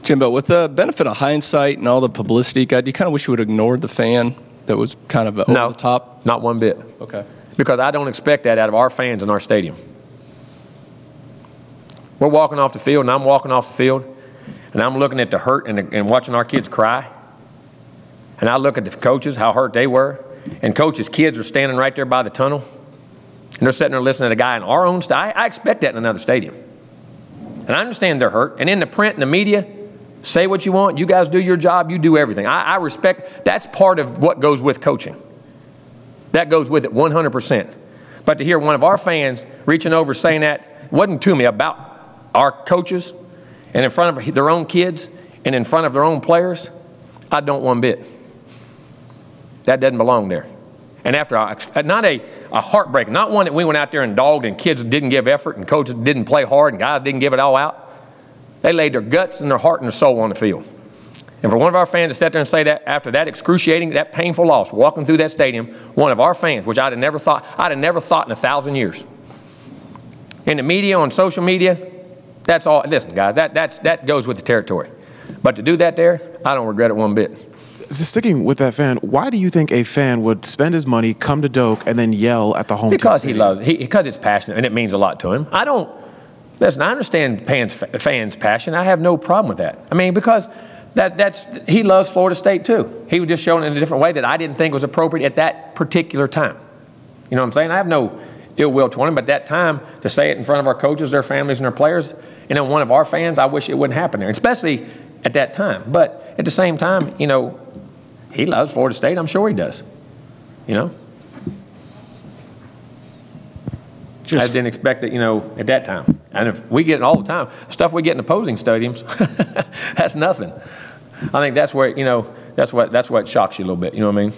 Jimbo, with the benefit of hindsight and all the publicity, do you kind of wish you would have ignored the fan that was kind of over the top? Not one bit. Okay. Because I don't expect that out of our fans in our stadium. We're walking off the field, and I'm walking off the field, and I'm looking at the hurt and watching our kids cry. And I look at the coaches, how hurt they were, and coaches' kids are standing right there by the tunnel, and they're sitting there listening to a guy in our own stadium. I expect that in another stadium. And I understand they're hurt. And in the print and the media, say what you want. You guys do your job. You do everything. I respect. That's part of what goes with coaching. That goes with it 100%. But to hear one of our fans reaching over saying that wasn't to me about our coaches and in front of their own kids and in front of their own players, I don't one bit. That doesn't belong there. And after, not a heartbreak, not one that we went out there and dogged and kids didn't give effort and coaches didn't play hard and guys didn't give it all out. They laid their guts and their heart and their soul on the field. And for one of our fans to sit there and say that after that excruciating, that painful loss, walking through that stadium, one of our fans, which I'd have never thought in 1,000 years. In the media, on social media, that's all. Listen, guys, that goes with the territory. But to do that there, I don't regret it one bit. Just sticking with that fan, why do you think a fan would spend his money, come to Doak, and then yell at the home team? Because he loves it. Because it's passionate and it means a lot to him. Listen, I understand fans' passion. I have no problem with that. I mean, because he loves Florida State too. He was just showing it in a different way that I didn't think was appropriate at that particular time. You know what I'm saying? I have no ill will toward him, but that time to say it in front of our coaches, their families, and their players, and then one of our fans, I wish it wouldn't happen there, especially at that time. But at the same time, you know, he loves Florida State. I'm sure he does. You know? I didn't expect it, you know, at that time. And if we get it all the time, stuff we get in opposing stadiums, that's nothing. I think that's where, you know, that's what shocks you a little bit. You know what I mean?